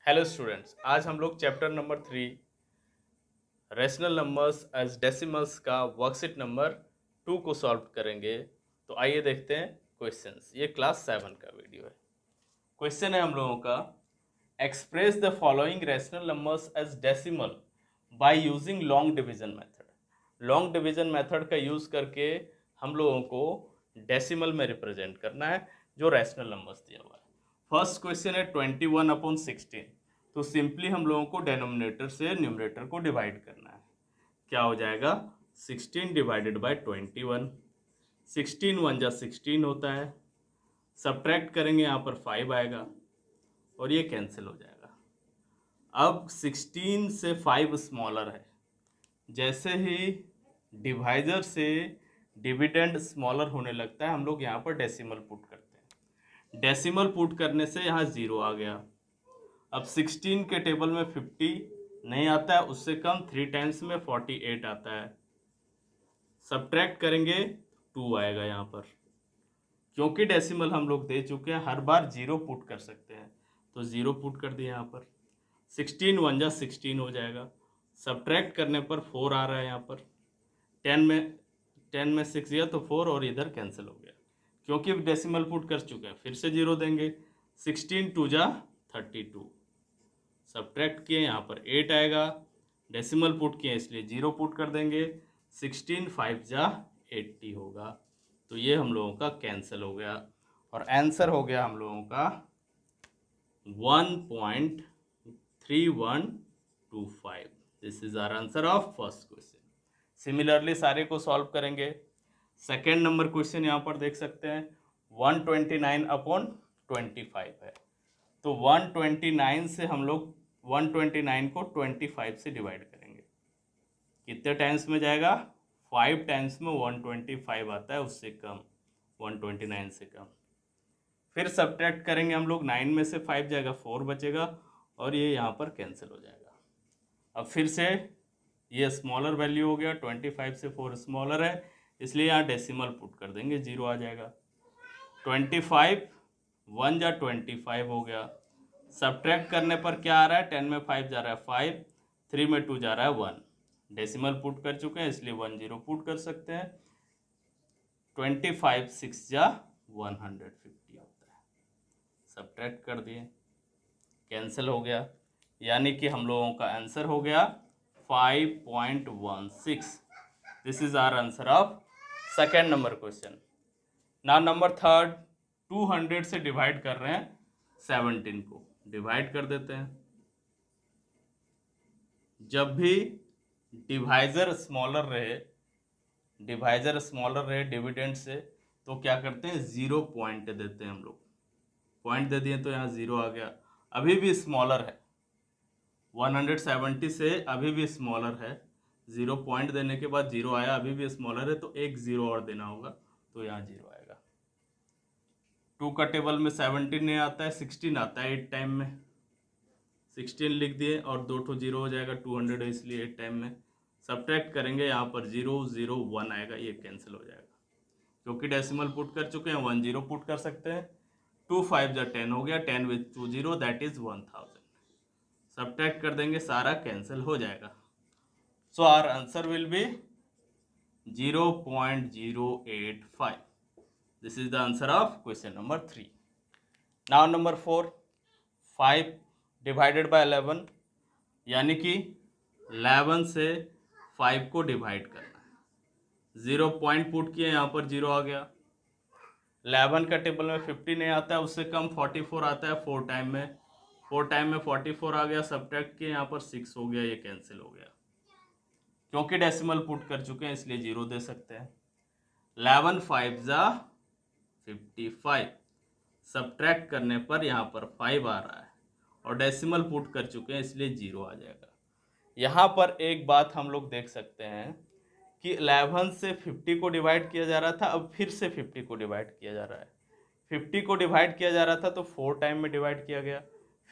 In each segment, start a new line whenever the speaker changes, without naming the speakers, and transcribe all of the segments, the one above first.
Hello students, आज हम लोग chapter number 3 rational numbers as decimals का वर्कशीट नंबर 2 को सॉल्व करेंगे। तो आइए देखते हैं क्वेश्चंस। ये क्लास 7 का वीडियो है। क्वेश्चन है हम लोगों का, express the following rational numbers as decimal by using long division method. Long division method का यूज़ करके हम लोगों को डेसिमल में रिप्रेजेंट करना है जो रैशनल नंबर्स दिया हुआ है। फर्स्ट क्वेश्चन है 21/16। तो सिंपली हम लोगों को डेनोमिनेटर से न्यूमरेटर को डिवाइड करना है। क्या हो जाएगा? 16 डिवाइडेड बाय 21। 16 1 जा 16 होता है। सब्ट्रैक्ट करेंगे, यहाँ पर 5 आएगा और ये कैंसिल हो जाएगा। अब 16 से 5 स्मॉलर है। जैसे ही डिवाइजर से डिविडेंड स्मॉलर होने लगता है, हम लोग यहाँ पर डेसिमल पुट करते हैं। डेसिमल पुट करने से यहाँ 0 आ गया। अब 16 के टेबल में 50 नहीं आता है, उससे कम 3 टाइम्स में 48 आता है। सब्ट्रैक्ट करेंगे 2 आएगा यहाँ पर। क्योंकि डेसिमल हम लोग दे चुके हैं, हर बार 0 पुट कर सकते हैं, तो 0 पुट कर दिए यहाँ पर। 16 1 जा 16 हो जाएगा। सब्ट्रैक्ट करने पर 4 आ रहा है यहाँ पर। 10 में 6 गया तो 4 और इधर कैंसिल हो गया। क्योंकि डेसिमल पुट कर चुके हैं, फिर से 0 देंगे। 16 2 जा 32। सब्ट्रैक्ट किए, यहाँ पर 8 आएगा। डेसिमल पुट किए इसलिए 0 पुट कर देंगे। 16 5 जा 80 होगा। तो ये हम लोगों का कैंसिल हो गया और आंसर हो गया हम लोगों का 1.3125। This is our answer of first question. Similarly सारे को सॉल्व करेंगे। सेकेंड नंबर क्वेश्चन यहाँ पर देख सकते हैं, 129/25 है। तो 129 से हम लोग 129 को 25 से डिवाइड करेंगे। कितने टाइम्स में जाएगा? 5 टाइम्स में 125 आता है, उससे कम 129 से कम। फिर सब्ट्रैक्ट करेंगे हम लोग, 9 में से 5 जाएगा, 4 बचेगा और ये यहाँ पर कैंसिल हो जाएगा। अब फिर से ये स्मॉलर वैल्यू हो गया, 25 से 4 स्मॉलर है, इसलिए यहाँ डेसिमल पुट कर देंगे, 0 आ जाएगा। 25 1 जा 25 हो गया। सब्ट्रैक्ट करने पर क्या आ रहा है? 10 में 5 जा रहा है 5, 3 में 2 जा रहा है 1। डेसिमल पुट कर चुके हैं इसलिए 1 0 पुट कर सकते हैं। 25 6 जा 150 होता है। सब्ट्रैक्ट कर दिए, कैंसिल हो गया, यानी कि हम लोगों का आंसर हो गया 5.16। This is our answer of second number question. Now number third, 200 से डिवाइड कर रहे हैं 17 को। डिवाइड कर देते हैं। जब भी डिवाइजर स्मॉलर रहे डिविडेंड से, तो क्या करते हैं? 0 पॉइंट देते हैं हम लोग। पॉइंट दे दिए तो यहाँ 0 आ गया। अभी भी स्मॉलर है, 170 से अभी भी स्मॉलर है। 0 पॉइंट देने के बाद 0 आया, अभी भी स्मॉलर है, तो एक 0 और देना होगा, तो यहाँ 0 आएगा। 2 का टेबल में 17 नहीं आता है, 16 आता है 8 टाइम में। 16 लिख दिए और 2 ठो 0 हो जाएगा, 200 है इसलिए 8 टाइम में। सब्ट्रैक्ट करेंगे, यहाँ पर 0 0 1 आएगा, ये कैंसिल हो जाएगा। क्योंकि डेसिमल पुट कर चुके हैं, 1 0 पुट कर सकते हैं। 2 5 जा 10 हो गया, 10 with 2 0 दैट इज 1000। सब्ट्रैक्ट कर देंगे, सारा कैंसिल हो जाएगा। So our answer will be 0.085। This is the answer of question number 3। Now number 4, 5 divided by 11, यानी कि 11 से 5 को डिवाइड करना है। 0 पॉइंट पुट किए, यहाँ पर 0 आ गया। 11 का टेबल में 50 नहीं आता है, उससे कम 44 आता है 4 टाइम में। 4 टाइम में 44 आ गया। सब्ट्रैक्ट किए, यहाँ पर 6 हो गया, ये कैंसिल हो गया। क्योंकि डेसिमल पुट कर चुके हैं इसलिए 0 दे सकते हैं। 11 5 जा 55। सब्ट्रैक्ट करने पर यहाँ पर 5 आ रहा है और डेसिमल पुट कर चुके हैं इसलिए 0 आ जाएगा। यहाँ पर एक बात हम लोग देख सकते हैं कि 11 से 50 को डिवाइड किया जा रहा था, अब फिर से 50 को डिवाइड किया जा रहा है। 50 को डिवाइड किया जा रहा था तो 4 टाइम में डिवाइड किया गया,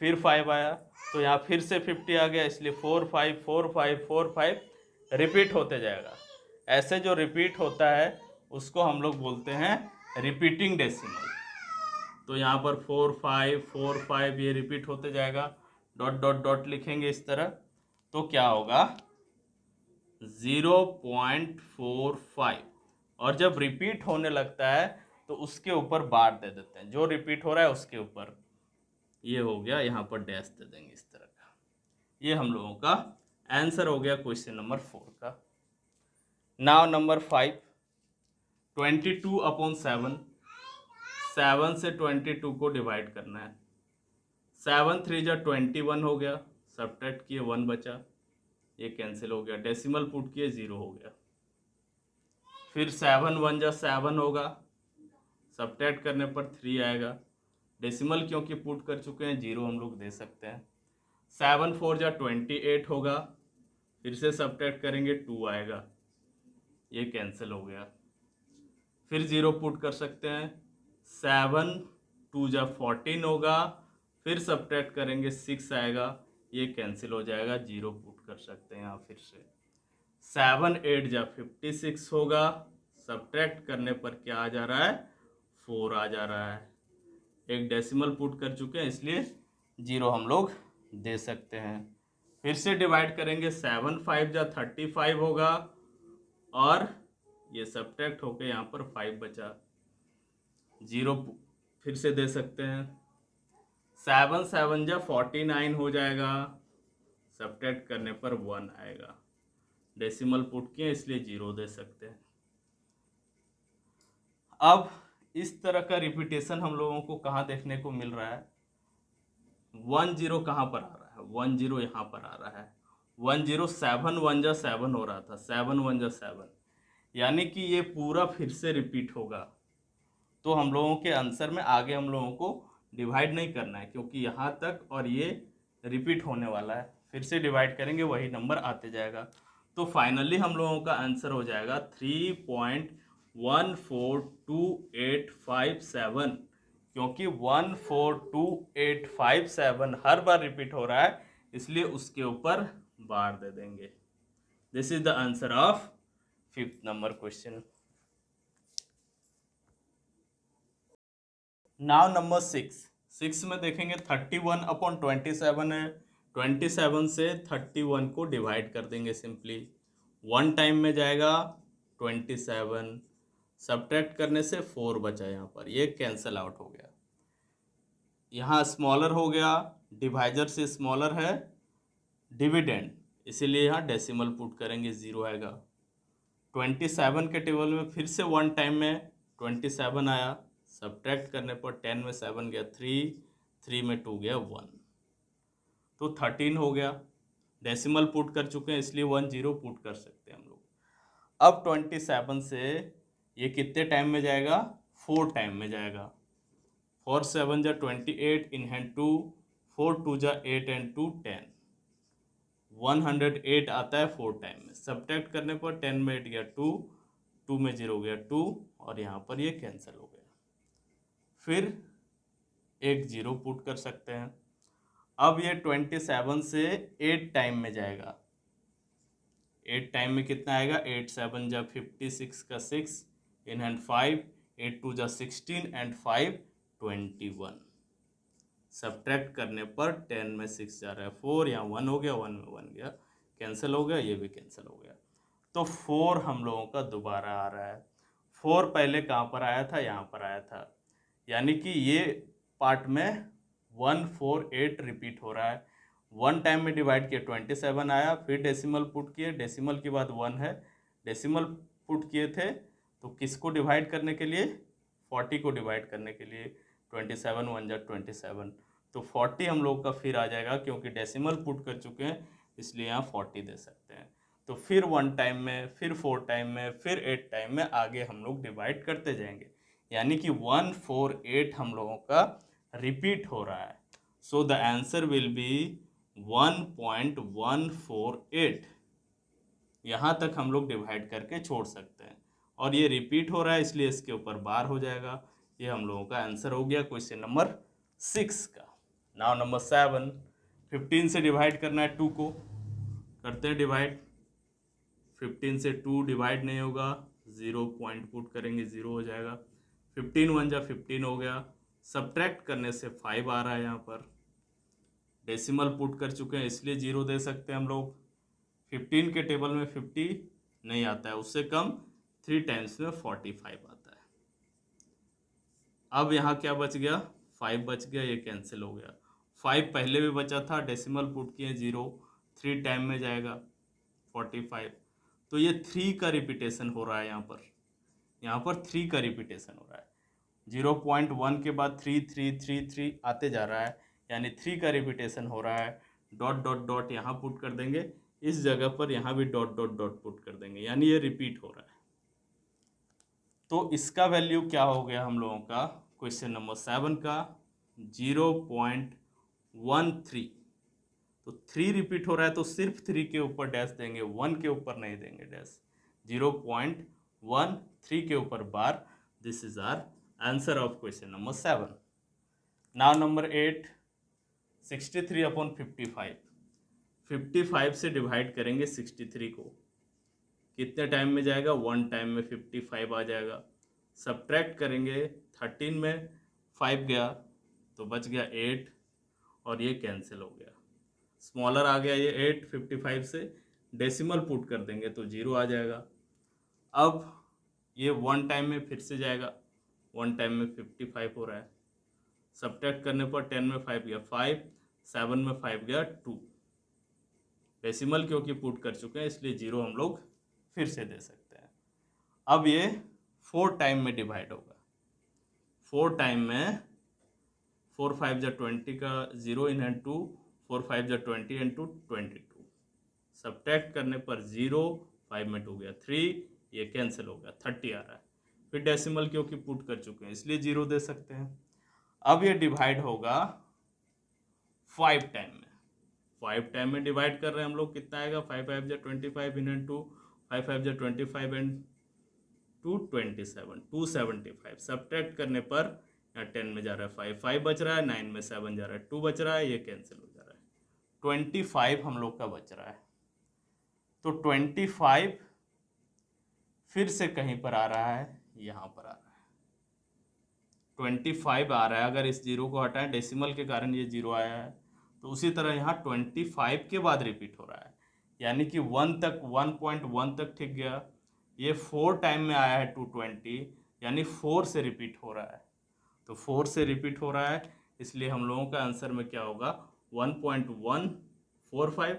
फिर 5 आया, तो यहाँ फिर से 50 आ गया, इसलिए 4 5 4 5 4 5 रिपीट होते जाएगा। ऐसे जो रिपीट होता है उसको हम लोग बोलते हैं रिपीटिंग डेसिमल। तो यहाँ पर 4 5 4 5 ये रिपीट होते जाएगा। डॉट डॉट डॉट लिखेंगे इस तरह, तो क्या होगा 0.45। और जब रिपीट होने लगता है तो उसके ऊपर बार दे देते हैं, जो रिपीट हो रहा है उसके ऊपर, ये हो गया, यहाँ पर डैश दे देंगे इस तरह का। ये हम लोगों का आंसर हो गया क्वेश्चन नंबर 4 का। नाउ नंबर 5, 22/7, 7 से 22 को डिवाइड करना है। 7 3 जा 21 हो गया, सब्ट्रैक्ट किए 1 बचा, ये कैंसिल हो गया, डेसिमल पुट किए 0 हो गया। फिर 7 1 जा 7 होगा, सब्ट्रैक्ट करने पर 3 आएगा, डेसिमल क्योंकि पुट कर चुके हैं 0 हम लोग दे सकते हैं। 7 4 जा 28 होगा, फिर से सब्ट्रैक्ट करेंगे 2 आएगा, ये कैंसिल हो गया। फिर 0 पुट कर सकते हैं, 7 2 जा 14 होगा, फिर सब्ट्रैक्ट करेंगे 6 आएगा, ये कैंसिल हो जाएगा, 0 पुट कर सकते हैं यहाँ फिर से। 7 8 जा 56 होगा, सब्ट्रैक्ट करने पर क्या आ जा रहा है 4 आ जा रहा है, एक डेसिमल पुट कर चुके हैं इसलिए 0 हम लोग दे सकते हैं। फिर से डिवाइड करेंगे, 7 5 जा 35 होगा, और ये सब्ट्रैक्ट होके यहाँ पर 5 बचा, 0 फिर से दे सकते हैं। 7 7 जा 49 हो जाएगा, सब्ट्रैक्ट करने पर 1 आएगा, डेसिमल पुट किए इसलिए 0 दे सकते हैं। अब इस तरह का रिपीटेशन हम लोगों को कहाँ देखने को मिल रहा है, 1 0 कहाँ पर आ रहा है, 1 0 यहाँ पर आ रहा है। 1 0 7 1 जा 7 हो रहा था, 7 1 जा 7, यानी कि ये पूरा फिर से रिपीट होगा। तो हम लोगों के आंसर में आगे हम लोगों को डिवाइड नहीं करना है, क्योंकि यहाँ तक और ये रिपीट होने वाला है, फिर से डिवाइड करेंगे वही नंबर आते जाएगा। तो फाइनली हम लोगों का आंसर हो जाएगा 3.142857, क्योंकि 142857 हर बार रिपीट हो रहा है इसलिए उसके ऊपर बार दे देंगे। This is the answer of 5th number question. Now number 6 में देखेंगे 31/27 है, 27 से 31 को डिवाइड कर देंगे सिंपली, 1 टाइम में जाएगा 27, सब्ट्रैक्ट करने से 4 बचा, यहाँ पर ये कैंसल आउट हो गया। यहाँ स्मॉलर हो गया, डिवाइजर से स्मॉलर है डिविडेंड, इसीलिए यहाँ डेसिमल पुट करेंगे 0 आएगा। 27 के टेबल में फिर से 1 टाइम में 27 आया, सब्ट्रैक्ट करने पर 10 में 7 गया 3, 3 में 2 गया 1, तो 13 हो गया। डेसिमल पुट कर चुके हैं इसलिए 1 0 पुट कर सकते हैं हम लोग। अब 27 से ये कितने टाइम में जाएगा, 4 टाइम में जाएगा। 4 7 जा 28, इन हैंड 2, 4 2 जा 8 एंड 2 10, 108 आता है 4 टाइम में, सब्ट्रैक्ट करने पर 10 में 8 गया 2, 2 में 0 गया 2, और यहाँ पर ये कैंसिल हो गया। फिर एक 0 पुट कर सकते हैं। अब ये 27 से 8 टाइम में जाएगा, 8 टाइम में कितना आएगा, 8 7 जा 56 का 6, इन हैंड 5, 8 2 जा 16 एंड 5 21, सब्ट्रैक्ट करने पर 10 में 6 जा रहा है 4, यहाँ 1 हो गया, 1 में 1 गया, कैंसिल हो गया, ये भी कैंसिल हो गया। तो 4 हम लोगों का दोबारा आ रहा है। 4 पहले कहाँ पर आया था, यहाँ पर आया था, यानी कि ये पार्ट में 148 रिपीट हो रहा है। 1 टाइम में डिवाइड किया 27 आया, फिर डेसिमल पुट किए, डेसिमल के बाद 1 है, डेसिमल पुट किए थे तो किसको डिवाइड करने के लिए, 40 को डिवाइड करने के लिए, 27 1 जा 27, तो 40 हम लोग का फिर आ जाएगा, क्योंकि डेसिमल पुट कर चुके हैं इसलिए यहाँ 40 दे सकते हैं। तो फिर 1 टाइम में, फिर 4 टाइम में, फिर 8 टाइम में आगे हम लोग डिवाइड करते जाएंगे, यानी कि 148 हम लोगों का रिपीट हो रहा है। So the answer will B 1.148। यहाँ तक हम लोग डिवाइड करके छोड़ सकते हैं, और ये रिपीट हो रहा है इसलिए इसके ऊपर बार हो जाएगा। ये हम लोगों का आंसर हो गया क्वेश्चन नंबर 6 का। नाउ नंबर 7, 15 से डिवाइड करना है 2 को, करते हैं डिवाइड। 15 से 2 डिवाइड नहीं होगा, 0 पॉइंट पुट करेंगे 0 हो जाएगा। 15 1 जा 15 हो गया, सब्ट्रैक्ट करने से 5 आ रहा है यहाँ पर, डेसिमल पुट कर चुके हैं इसलिए 0 दे सकते हैं हम लोग। 15 के टेबल में 50 नहीं आता है, उससे कम 3 टाइम्स में 45 आता है। अब यहाँ क्या बच गया, 5 बच गया, ये कैंसिल हो गया। 5 पहले भी बचा था, डेसिमल पुट किए 0, 3 टाइम में जाएगा 45। तो ये 3 का रिपीटेशन हो रहा है यहाँ पर 3 का रिपीटेशन हो रहा है। 0.1 के बाद 3 3 3 3 आते जा रहा है, यानी 3 का रिपीटेशन हो रहा है। डॉट डॉट डॉट यहाँ पुट कर देंगे, इस जगह पर यहाँ भी डॉट डॉट डॉट पुट कर देंगे, यानी ये रिपीट हो रहा है। तो इसका वैल्यू क्या हो गया हम लोगों का, क्वेश्चन नंबर 7 का 0.13। तो 3 रिपीट हो रहा है तो सिर्फ 3 के ऊपर डैश देंगे, 1 के ऊपर नहीं देंगे डैश। 0.13 के ऊपर bar. This is our answer of question number 7। Now number 8, 63/55। 55 से डिवाइड करेंगे 63 को, कितने टाइम में जाएगा, 1 टाइम में 55 आ जाएगा। सब्ट्रैक्ट करेंगे, 13 में 5 गया तो बच गया 8 और ये कैंसिल हो गया। स्मॉलर आ गया ये 8 55 से, डेसिमल पुट कर देंगे तो 0 आ जाएगा। अब ये 1 टाइम में फिर से जाएगा, 1 टाइम में 55 हो रहा है। सब्ट्रैक्ट करने पर 10 में 5 गया 5, 7 में 5 गया 2। डेसिमल क्योंकि पुट कर चुके हैं इसलिए 0 हम लोग फिर से दे सकते हैं। अब ये 4 टाइम में डिवाइड होगा। 4 टाइम में 4 5 जा 20 का 0 इन हैंड 2, 4 5 जा 20 इंटू 22। सब्ट्रैक्ट करने पर 0, 5 में 2 गया 3, ये कैंसिल हो गया 30 आ रहा है। फिर डेसिमल क्योंकि पुट कर चुके हैं इसलिए 0 दे सकते हैं। अब ये डिवाइड होगा 5 टाइम में। 5 टाइम में डिवाइड कर रहे हैं हम लोग, कितना आएगा, 5 5 जा 25 इन 2, 5 5 जा 25 एंड 227, 275। सब्ट्रैक्ट करने पर यहाँ 10 में जा रहा है 5, 5 बच रहा है, 9 में 7 जा रहा है, 2 बच रहा है, ये कैंसिल हो जा रहा है। 25 हम लोग का बच रहा है। तो 25 फिर से कहीं पर आ रहा है, यहाँ पर आ रहा है 25 आ रहा है। अगर इस 0 को हटाएं, डेसिमल के कारण ये 0 आया है, तो उसी तरह यहाँ 25 के बाद रिपीट हो रहा है, यानी कि 1 तक 1.1 तक ठीक गया। ये 4 टाइम में आया है 220, यानी 4 से रिपीट हो रहा है। तो 4 से रिपीट हो रहा है, इसलिए हम लोगों का आंसर में क्या होगा, 1.145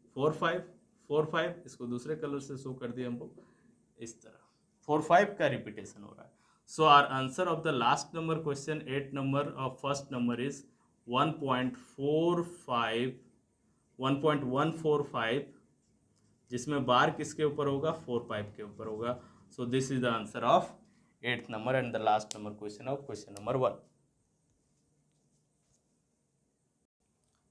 45 45। इसको दूसरे कलर से शो कर दिए हम लोग, इस तरह 45 का रिपीटेशन हो रहा है। So our answer of the last number question 8 number of first number is 1.145, जिसमें बार किसके ऊपर होगा, 4 5 के ऊपर होगा। So this is the answer of 8th number and the last number question of question number 1।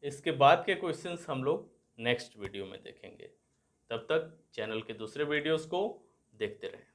इसके बाद के क्वेश्चंस हम लोग नेक्स्ट वीडियो में देखेंगे। तब तक चैनल के दूसरे वीडियोस को देखते रहें।